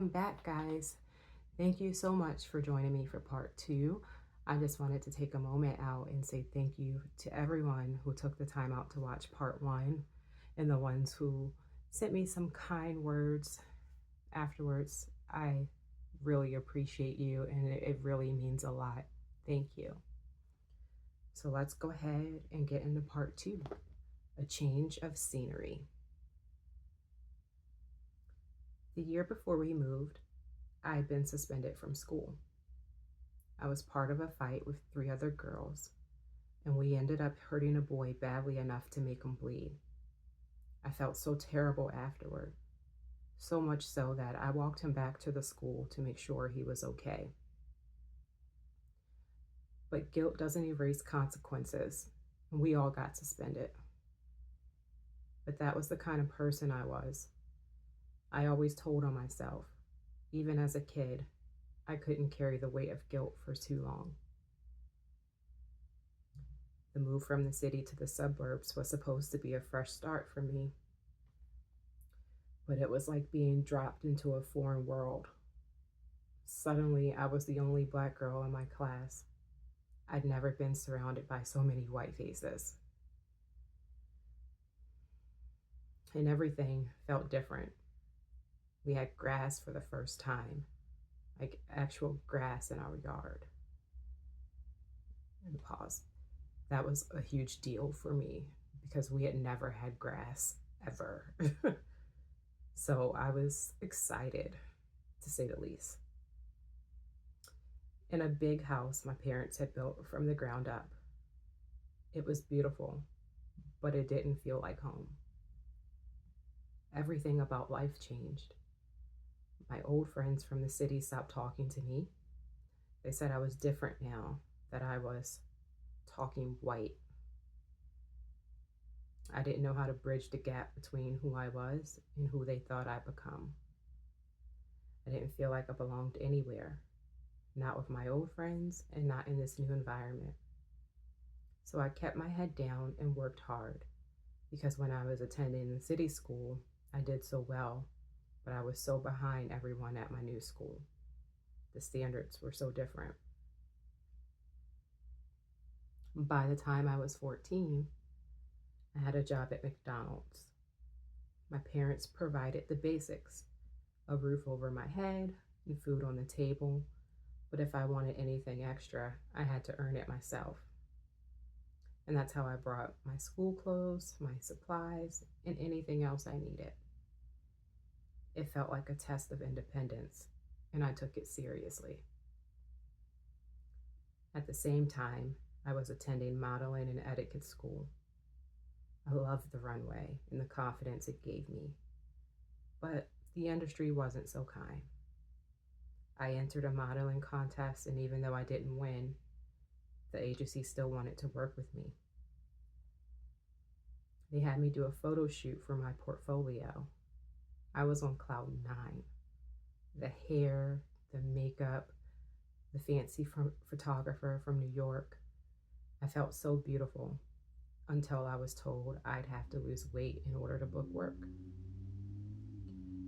I'm back, guys. Thank you so much for joining me for part two. I just wanted to take a moment out and say thank you to everyone who took the time out to watch part one and the ones who sent me some kind words afterwards. I really appreciate you and it really means a lot. Thank you. So let's go ahead and get into part two, a change of scenery. The year before we moved, I had been suspended from school. I was part of a fight with three other girls, and we ended up hurting a boy badly enough to make him bleed. I felt so terrible afterward, so much so that I walked him back to the school to make sure he was okay. But guilt doesn't erase consequences, and we all got suspended. But that was the kind of person I was. I always told on myself, even as a kid, I couldn't carry the weight of guilt for too long. The move from the city to the suburbs was supposed to be a fresh start for me, but it was like being dropped into a foreign world. Suddenly, I was the only black girl in my class. I'd never been surrounded by so many white faces, and everything felt different. We had grass for the first time, like actual grass in our yard. And pause. That was a huge deal for me because we had never had grass ever. So I was excited, to say the least. In a big house my parents had built from the ground up. It was beautiful, but it didn't feel like home. Everything about life changed. My old friends from the city stopped talking to me. They said I was different now, that I was talking white. I didn't know how to bridge the gap between who I was and who they thought I'd become. I didn't feel like I belonged anywhere, not with my old friends and not in this new environment. So I kept my head down and worked hard because when I was attending the city school, I did so well, but I was so behind everyone at my new school. The standards were so different. By the time I was 14, I had a job at McDonald's. My parents provided the basics, a roof over my head and food on the table, but if I wanted anything extra, I had to earn it myself. And that's how I brought my school clothes, my supplies, and anything else I needed. It felt like a test of independence, and I took it seriously. At the same time, I was attending modeling and etiquette school. I loved the runway and the confidence it gave me, but the industry wasn't so kind. I entered a modeling contest, and even though I didn't win, the agency still wanted to work with me. They had me do a photo shoot for my portfolio. I was on cloud nine. The hair, the makeup, the fancy photographer from New York. I felt so beautiful until I was told I'd have to lose weight in order to book work.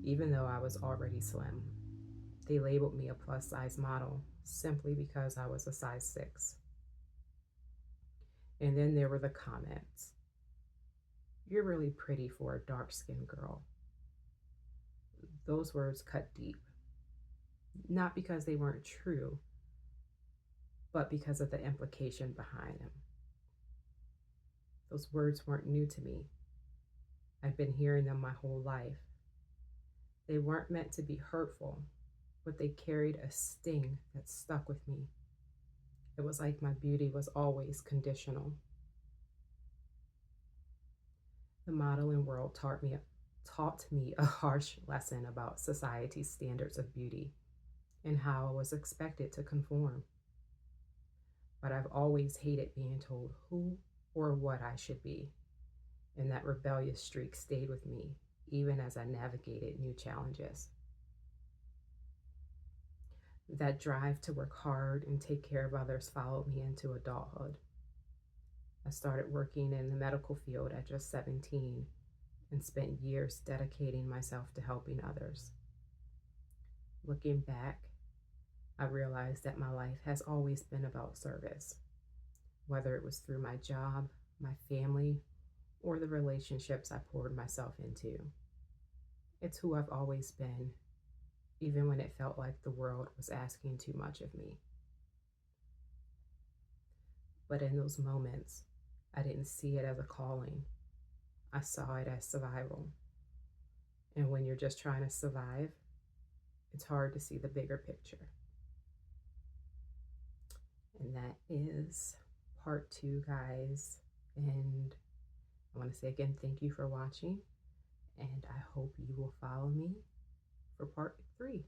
Even though I was already slim, they labeled me a plus size model simply because I was a size 6. And then there were the comments. You're really pretty for a dark skinned girl. Those words cut deep, not because they weren't true, but because of the implication behind them. Those words weren't new to me. I'd been hearing them my whole life. They weren't meant to be hurtful, but they carried a sting that stuck with me. It was like my beauty was always conditional. The modeling world taught me a harsh lesson about society's standards of beauty and how I was expected to conform. But I've always hated being told who or what I should be, and that rebellious streak stayed with me even as I navigated new challenges. That drive to work hard and take care of others followed me into adulthood. I started working in the medical field at just 17 and spent years dedicating myself to helping others. Looking back, I realized that my life has always been about service, whether it was through my job, my family, or the relationships I poured myself into. It's who I've always been, even when it felt like the world was asking too much of me. But in those moments, I didn't see it as a calling. I saw it as survival. And when you're just trying to survive, it's hard to see the bigger picture. And that is part 2, guys. And I want to say again, thank you for watching. And I hope you will follow me for part 3.